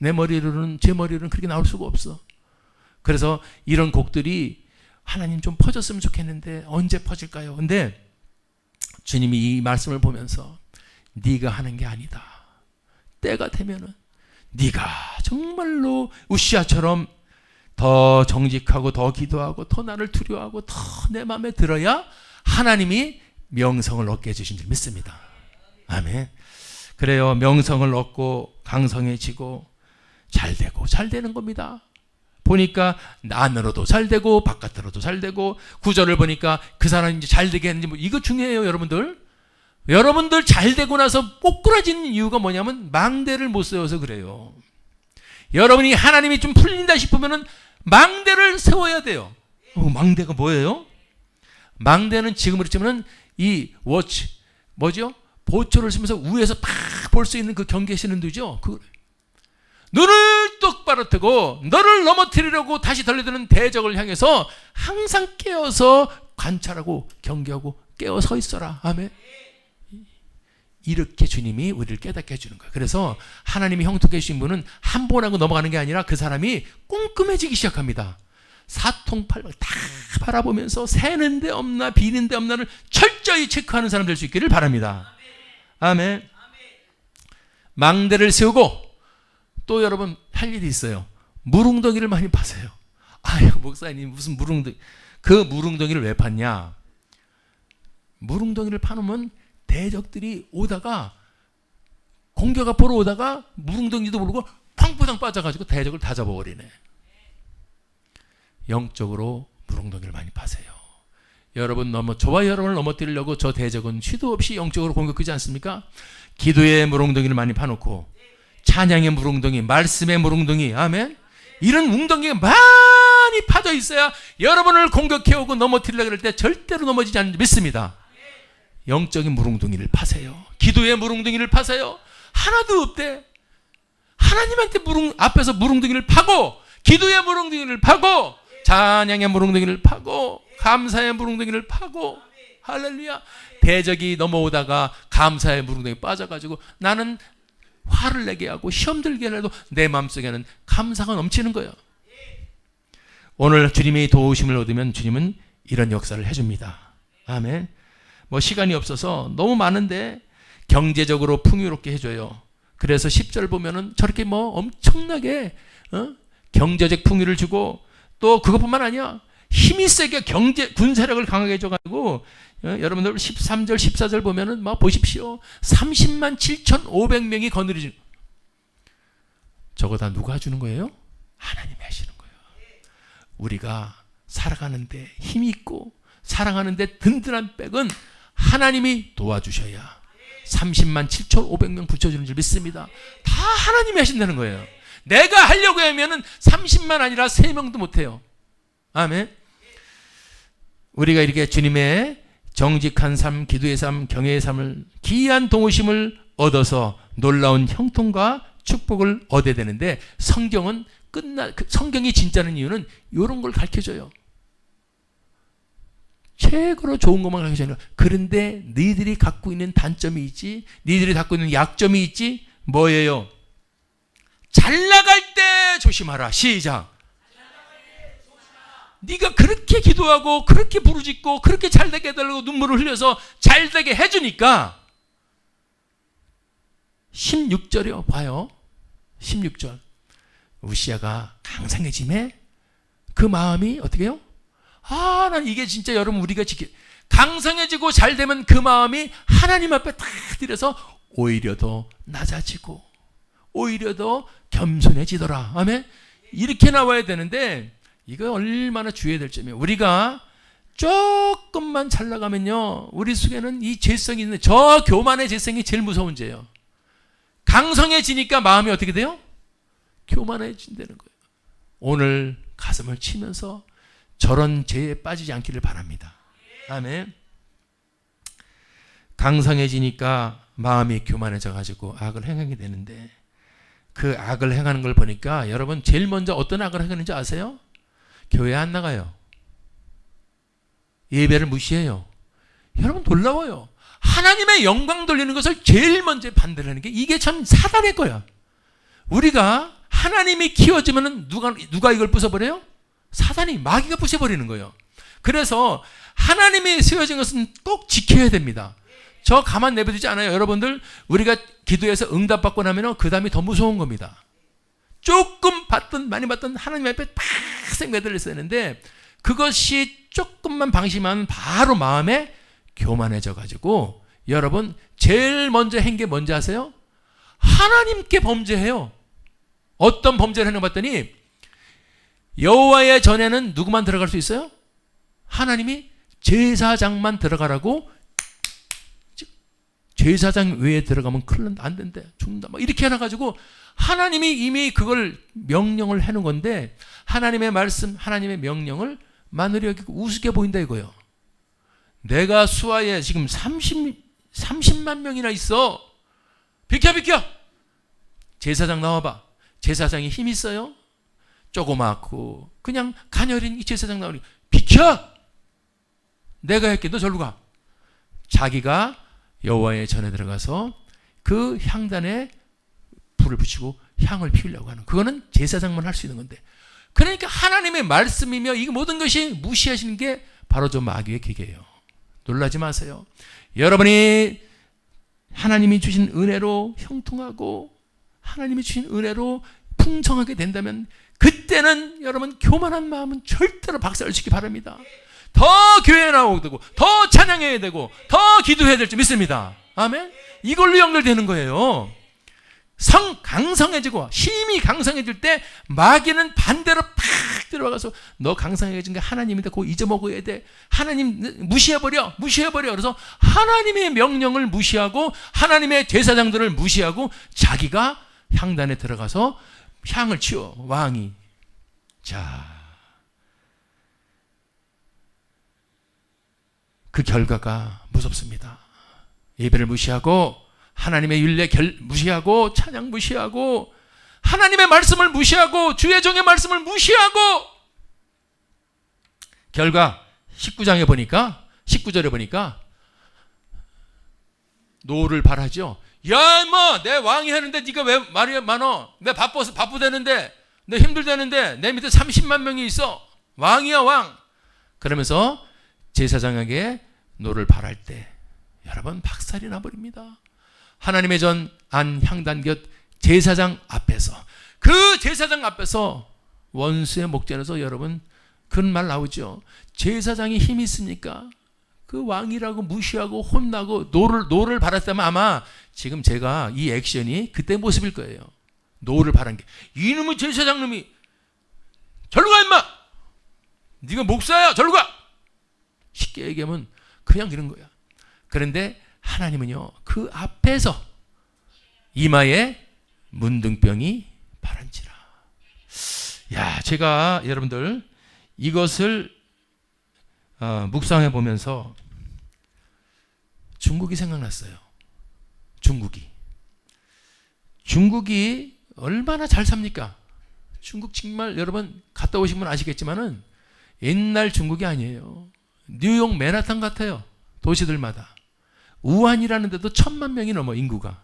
제 머리로는 그렇게 나올 수가 없어. 그래서 이런 곡들이 하나님 좀 퍼졌으면 좋겠는데 언제 퍼질까요? 근데 주님이 이 말씀을 보면서 네가 하는 게 아니다. 때가 되면은 네가 정말로 우시아처럼 더 정직하고 더 기도하고 더 나를 두려워하고 더 내 마음에 들어야 하나님이 명성을 얻게 해주신 줄 믿습니다. 아멘. 그래요. 명성을 얻고 강성해지고 잘 되는 겁니다. 보니까 안으로도 잘 되고 바깥으로도 잘 되고 구절을 보니까 그 사람이 이제 잘 되게 했는지 이거 중요해요. 여러분들 잘 되고 나서 꼬꾸라지는 이유가 뭐냐면 망대를 못 세워서 그래요. 여러분이 하나님이 좀 풀린다 싶으면은 망대를 세워야 돼요. 망대가 뭐예요? 망대는 지금으로 치면은 이 뭐죠? 보초를 쓰면서 위에서 팍 볼 수 있는 그 경계시는 두죠. 눈을 똑바로 뜨고 너를 넘어뜨리려고 다시 달려드는 대적을 향해서 항상 깨어서 관찰하고 경계하고 깨어 서 있어라. 아멘. 이렇게 주님이 우리를 깨닫게 해주는 거예요. 그래서 하나님이 형통해 주신 분은 한 번 하고 넘어가는 게 아니라 그 사람이 꼼꼼해지기 시작합니다. 사통팔방 다 바라보면서 새는 데 없나 비는 데 없나를 철저히 체크하는 사람 될 수 있기를 바랍니다. 아멘. 망대를 세우고 또 여러분 할 일이 있어요. 무릉덩이를 많이 파세요. 아유 목사님 무슨 무릉덩이. 그 무릉덩이를 왜 팠냐. 무릉덩이를 파놓으면 대적들이 오다가 공격 앞으로 오다가 무릉덩이도 모르고 팡푸당 빠져가지고 대적을 다 잡아버리네. 영적으로 무릉덩이를 많이 파세요. 저와 여러분을 넘어뜨리려고 저 대적은 쉬도 없이 영적으로 공격하지 않습니까? 기도의 무릉덩이를 많이 파놓고 찬양의 무릉덩이, 말씀의 무릉덩이, 아멘. 이런 웅덩이가 많이 파져 있어야 여러분을 공격해오고 넘어뜨리려고 할 때 절대로 넘어지지 않는 줄 믿습니다. 영적인 무릉덩이를 파세요. 기도의 무릉덩이를 파세요. 하나도 없대. 하나님한테 앞에서 무릉덩이를 파고 기도의 무릉덩이를 파고 찬양의 무릉덩이를 파고 감사의 무릉덩이를 파고 할렐루야. 대적이 넘어오다가 감사의 무릉덩이 빠져가지고 나는 화를 내게 하고 시험 들게 해도 내 마음속에는 감사가 넘치는 거예요. 오늘 주님의 도우심을 얻으면 주님은 이런 역사를 해줍니다. 아멘. 시간이 없어서 너무 많은데 경제적으로 풍요롭게 해줘요. 그래서 10절 보면은 저렇게 뭐 엄청나게 경제적 풍요를 주고, 또 그것뿐만 아니야, 힘이 세게 군사력을 강하게 해줘가지고, 여러분들 13절 14절 보면은 막 보십시오. 30만 7,500명이 거느려지는, 저거 다 누가 주는 거예요? 하나님이 하시는 거예요. 우리가 살아가는데 힘이 있고 살아가는데 든든한 백은 하나님이 도와주셔야 30만 7,500명 붙여주는 줄 믿습니다. 다 하나님이 하신다는 거예요. 내가 하려고 하면은 30만 아니라 3명도 못해요. 아멘. 우리가 이렇게 주님의 정직한 삶, 기도의 삶, 경외의 삶을, 기이한 동의심을 얻어서 놀라운 형통과 축복을 얻어야 되는데, 성경은 성경이 진짜는 이유는 이런 걸 가르쳐줘요. 최고로 좋은 것만 가르쳐줘요. 그런데 너희들이 갖고 있는 단점이 있지, 너희들이 갖고 있는 약점이 있지. 뭐예요? 잘 나갈 때 조심하라. 시작. 네가 그렇게 기도하고 그렇게 부르짖고 그렇게 잘되게 해달라고 눈물을 흘려서 잘되게 해주니까 16절이요. 봐요. 16절. 우시아가 강성해짐에 그 마음이 어떻게 해요? 난 이게 진짜 여러분 우리가 강성해지고 잘되면 그 마음이 하나님 앞에 딱 들여서 오히려 더 낮아지고 오히려 더 겸손해지더라. 아멘. 이렇게 나와야 되는데, 이거 얼마나 주의해야 될 점이에요. 우리가 조금만 잘 나가면요, 우리 속에는 이 죄성이 있는데, 저 교만의 죄성이 제일 무서운 죄예요. 강성해지니까 마음이 어떻게 돼요? 교만해진다는 거예요. 오늘 가슴을 치면서 저런 죄에 빠지지 않기를 바랍니다. 아멘. 강성해지니까 마음이 교만해져가지고 악을 행하게 되는데, 그 악을 행하는 걸 보니까 여러분 제일 먼저 어떤 악을 행하는지 아세요? 교회 안 나가요. 예배를 무시해요. 여러분 놀라워요. 하나님의 영광 돌리는 것을 제일 먼저 반대를 하는 게 이게 참 사단의 거야. 우리가 하나님이 키워지면은 누가 이걸 부숴버려요? 사단이, 마귀가 부숴버리는 거예요. 그래서 하나님이 세워진 것은 꼭 지켜야 됩니다. 저 가만 내버리지 않아요. 여러분들, 우리가 기도해서 응답받고 나면 그 다음이 더 무서운 겁니다. 조금 받든 많이 받든 하나님 앞에 팍 매달려 있어야 하는데, 그것이 조금만 방심하면 바로 마음에 교만해져가지고, 여러분 제일 먼저 한 게 뭔지 아세요? 하나님께 범죄해요. 어떤 범죄를 하는 거 봤더니, 여호와의 전에는 누구만 들어갈 수 있어요? 하나님이 제사장만 들어가라고, 제사장 외에 들어가면 큰일 난다, 안 된대, 죽는다, 막 이렇게 해놔가지고 하나님이 이미 그걸 명령을 해놓은 건데, 하나님의 말씀, 하나님의 명령을 마누리 여기고 우습게 보인다 이거예요. 내가 수하에 지금 30만 명이나 있어. 비켜. 제사장 나와봐. 제사장이 힘 있어요? 조그맣고 그냥 가녀린 이 제사장 나오니 비켜! 내가 할게. 너 절로 가. 자기가 여호와의 전에 들어가서 그 향단에 불을 붙이고 향을 피우려고 하는, 그거는 제사장만 할 수 있는 건데, 그러니까 하나님의 말씀이며 이 모든 것이 무시하시는 게 바로 저 마귀의 기계예요. 놀라지 마세요. 여러분이 하나님이 주신 은혜로 형통하고 하나님이 주신 은혜로 풍성하게 된다면, 그때는 여러분 교만한 마음은 절대로 박살시키기 바랍니다. 더 교회에 나오게 되고, 더 찬양해야 되고, 더 기도해야 될 줄 믿습니다. 아멘. 이걸로 연결되는 거예요. 강성해지고 힘이 강성해질 때 마귀는 반대로 팍 들어가서 너 강성해진 게 하나님인데 그거 잊어먹어야 돼. 하나님 무시해버려. 그래서 하나님의 명령을 무시하고 하나님의 제사장들을 무시하고 자기가 향단에 들어가서 향을 치워, 왕이. 자, 그 결과가 무섭습니다. 예배를 무시하고 하나님의 율례 무시하고 찬양 무시하고 하나님의 말씀을 무시하고 주의 종의 말씀을 무시하고, 결과 19절에 보니까 노를 발하죠. 야, 뭐 내 왕이 하는데 네가 왜 말이 많어? 내 바쁘다는데, 내 힘들다는데, 내 밑에 30만 명이 있어. 왕이야, 왕. 그러면서 제사장에게 노를 발할 때 여러분 박살이 나버립니다. 하나님의 전 안 향단 곁 제사장 앞에서, 그 제사장 앞에서 원수의 목전에서, 여러분 그런 말 나오죠. 제사장이 힘이 있습니까? 그 왕이라고 무시하고 혼나고 노를 바랐다면 아마 지금 제가 이 액션이 그때 모습일 거예요. 노를 바란 게, 이놈의 제사장놈이 절로 가 임마, 네가 목사야 절로 가, 쉽게 얘기하면 그냥 이런 거야. 그런데 하나님은요, 그 앞에서 이마에 문둥병이 바란지라. 야, 제가 여러분들 이것을 묵상해 보면서 중국이 생각났어요. 중국이 얼마나 잘 삽니까? 중국 정말 여러분 갔다 오신 분 아시겠지만은 옛날 중국이 아니에요. 뉴욕 맨하탄 같아요. 도시들마다. 우한이라는 데도 1000만 명이 넘어, 인구가.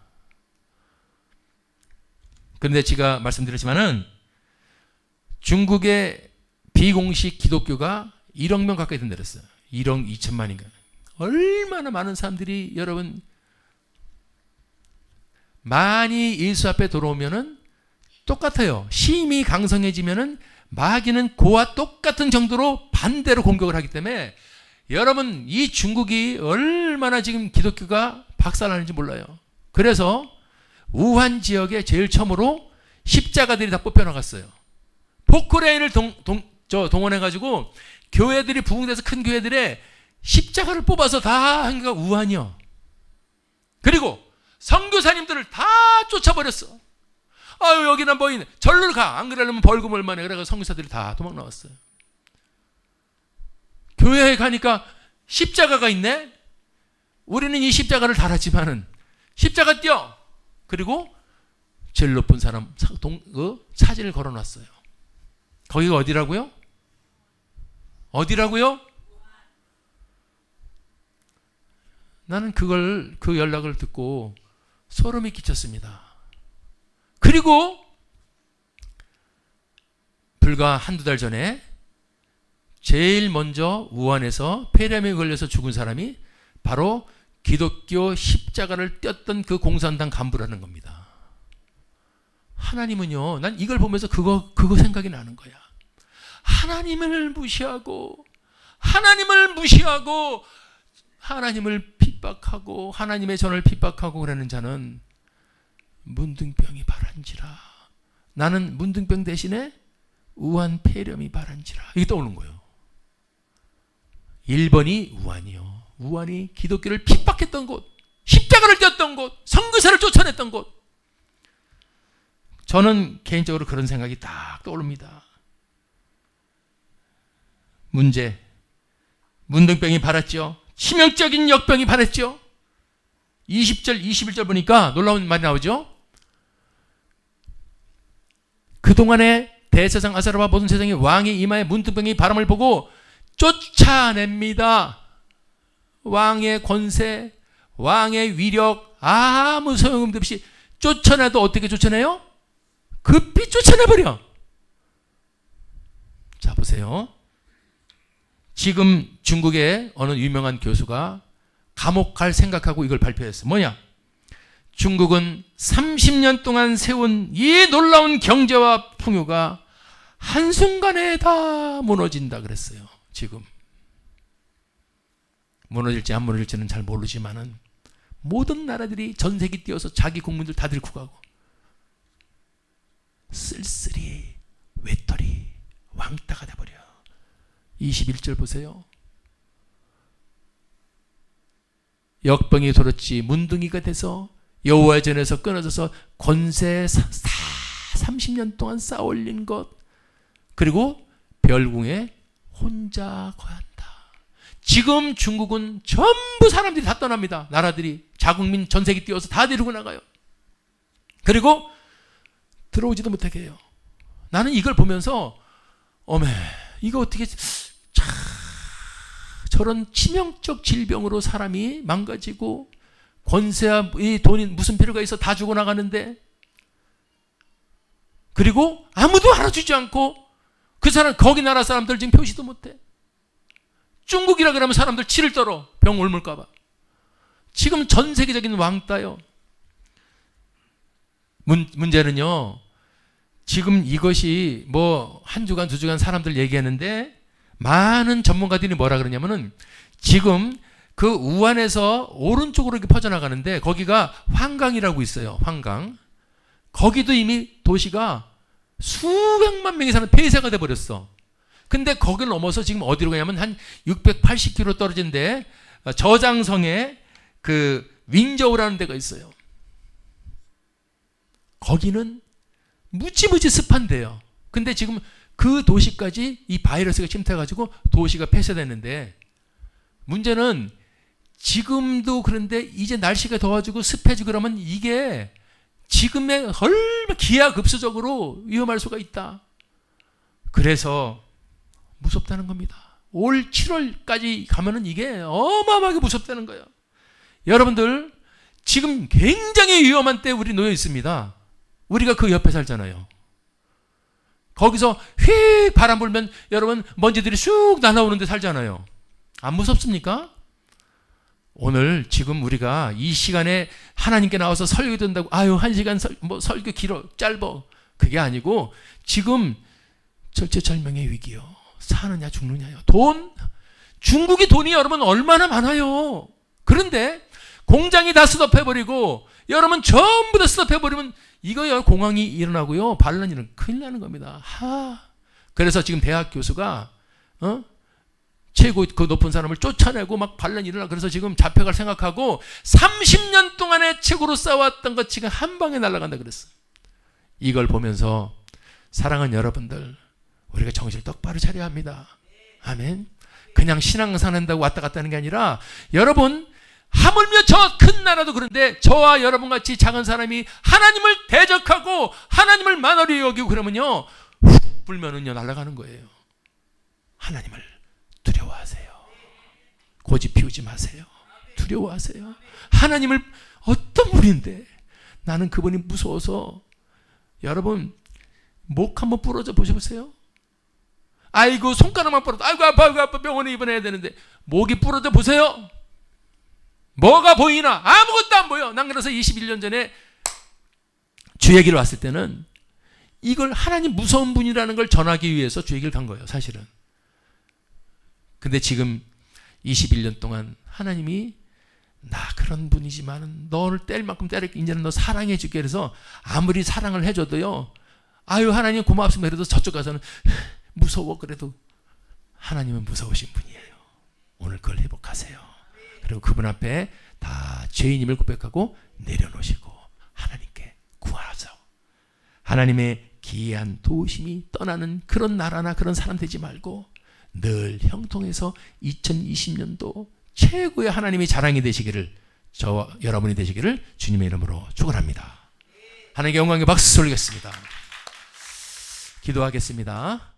그런데 제가 말씀드렸지만은 중국의 비공식 기독교가 1억 명 가까이 된다 그랬어요. 1억 2천만인가. 얼마나 많은 사람들이, 여러분 많이 예수 앞에 돌아오면은 똑같아요. 힘이 강성해지면은 마귀는 그와 똑같은 정도로 반대로 공격을 하기 때문에, 여러분 이 중국이 얼마나 지금 기독교가 박살나는지 몰라요. 그래서 우한 지역에 제일 처음으로 십자가들이 다 뽑혀 나갔어요. 포크레인을 동원해가지고 교회들이 부흥돼서 큰 교회들에 십자가를 뽑아서 다 한 게 우한이요. 그리고 선교사님들을 다 쫓아버렸어. 아유, 여기나 뭐 있네, 절로 가, 안 그러려면 벌금 얼마나. 그래서 선교사들이 다 도망 나왔어요. 교회에 가니까 십자가가 있네. 우리는 이 십자가를 달았지만은 십자가 띄어. 그리고 제일 높은 사람 사진을 걸어놨어요. 거기가 어디라고요? 어디라고요? 나는 그 연락을 듣고 소름이 끼쳤습니다. 그리고 불과 한두 달 전에 제일 먼저 우한에서 폐렴에 걸려서 죽은 사람이 바로 기독교 십자가를 띄었던 그 공산당 간부라는 겁니다. 하나님은요, 난 이걸 보면서 그거 생각이 나는 거야. 하나님을 무시하고 하나님을 핍박하고 하나님의 전을 핍박하고 그러는 자는 문둥병이 바란지라. 나는 문둥병 대신에 우한 폐렴이 바란지라. 이게 떠오르는 거예요. 1번이 우한이요. 우한이 기독교를 핍박했던 곳, 십자가를 띄었던 곳, 선교사를 쫓아냈던 곳. 저는 개인적으로 그런 생각이 딱 떠오릅니다. 문제, 문둥병이 발았죠. 치명적인 역병이 발했죠. 20절, 21절 보니까 놀라운 말이 나오죠. 그동안에 대제사장 아사랴와 모든 세상의 왕의 이마에 문둥병이 바람을 보고 쫓아냅니다. 왕의 권세, 왕의 위력, 아무 소용도 없이 쫓아내도 어떻게 쫓아내요? 급히 쫓아내버려. 자, 보세요. 지금 중국의 어느 유명한 교수가 감옥 갈 생각하고 이걸 발표했어요. 뭐냐? 중국은 30년 동안 세운 이 놀라운 경제와 풍요가 한순간에 다 무너진다 그랬어요. 지금 무너질지 안 무너질지는 잘 모르지만은 모든 나라들이 전세기 띄어서 자기 국민들 다 들고 가고 쓸쓸히 외톨이 왕따가 돼버려. 21절 보세요. 역병이 돌았지 문둥이가 돼서 여호와의 전에서 끊어져서 권세 30년 동안 쌓아올린 것, 그리고 별궁에 혼자 거한다. 지금 중국은 전부 사람들이 다 떠납니다. 나라들이 자국민 전세기 띄워서 다 데리고 나가요. 그리고 들어오지도 못하게 해요. 나는 이걸 보면서 어메, 이거 어떻게 저런 치명적 질병으로 사람이 망가지고 권세와 이 돈이 무슨 필요가 있어 다 주고 나가는데, 그리고 아무도 알아주지 않고 그 사람, 거기 나라 사람들 지금 표시도 못해. 중국이라 그러면 사람들 치를 떨어, 병 옮을까 봐. 지금 전 세계적인 왕따요. 문제는요, 지금 이것이 뭐 한 주간 두 주간 사람들 얘기했는데 많은 전문가들이 뭐라 그러냐면은 지금 그 우한에서 오른쪽으로 이렇게 퍼져나가는데 거기가 황강이라고 있어요. 황강. 거기도 이미 도시가 수백만 명이 사는 폐쇄가 돼버렸어. 근데 거기를 넘어서 지금 어디로 가냐면 한 680km 떨어진데 저장성에 그 윈저우라는 데가 있어요. 거기는 무지무지 습한데요. 근데 지금 그 도시까지 이 바이러스가 침투해가지고 도시가 폐쇄됐는데 문제는 지금도 그런데 이제 날씨가 더워지고 습해지고 그러면 이게 지금의 얼마 기하급수적으로 위험할 수가 있다. 그래서 무섭다는 겁니다. 올 7월까지 가면은 이게 어마어마하게 무섭다는 거예요. 여러분들 지금 굉장히 위험한 때 우리 놓여 있습니다. 우리가 그 옆에 살잖아요. 거기서 휙 바람 불면 여러분 먼지들이 쑥 날아오는데 살잖아요. 안 무섭습니까? 오늘 지금 우리가 이 시간에 하나님께 나와서 설교 된다고 아유 한 시간 설교 길어 짧어 그게 아니고 지금 절체절명의 위기요. 사느냐 죽느냐요. 돈 중국이 돈이 여러분 얼마나 많아요. 그런데 공장이 다 스톱해버리고 여러분 전부 다 스톱해버리면 이거 공황이 일어나고요. 반란 일은 큰일 나는 겁니다. 그래서 지금 대학 교수가 최고 그 높은 사람을 쫓아내고 막 반란이 일어나. 그래서 지금 잡혀갈 생각하고 30년 동안에 최고로 싸웠던 것 지금 한 방에 날아간다 그랬어. 이걸 보면서 사랑하는 여러분들 우리가 정신을 똑바로 차려야 합니다. 아멘. 그냥 신앙생활 한다고 왔다 갔다 하는 게 아니라 여러분 하물며 저 큰 나라도 그런데 저와 여러분 같이 작은 사람이 하나님을 대적하고 하나님을 만월히 여기고 그러면요 훅 불면은요 날아가는 거예요. 하나님을 두려워하세요. 고집 피우지 마세요. 두려워하세요. 하나님을 어떤 분인데 나는 그분이 무서워서 여러분 목 한번 부러져 보셔보세요. 아이고 손가락만 부러져 아이고 아파 병원에 입원해야 되는데 목이 부러져 보세요. 뭐가 보이나? 아무것도 안 보여. 난 그래서 21년 전에 주 얘기를 왔을 때는 이걸 하나님 무서운 분이라는 걸 전하기 위해서 주 얘기를 간 거예요. 사실은. 근데 지금 21년 동안 하나님이 나 그런 분이지만 너를 뗄 만큼 때릴게. 이제는 너 사랑해 줄게. 그래서 아무리 사랑을 해줘도요. 아유 하나님 고맙습니다. 그래도 저쪽 가서는 무서워. 그래도 하나님은 무서우신 분이에요. 오늘 그걸 회복하세요. 그리고 그분 앞에 다 죄인임을 고백하고 내려놓으시고 하나님께 구하죠. 하나님의 기이한 도우심이 떠나는 그런 나라나 그런 사람 되지 말고 늘 형통해서 2020년도 최고의 하나님의 자랑이 되시기를 저와 여러분이 되시기를 주님의 이름으로 축원합니다. 하나님께 영광의 박수 올리겠습니다. 기도하겠습니다.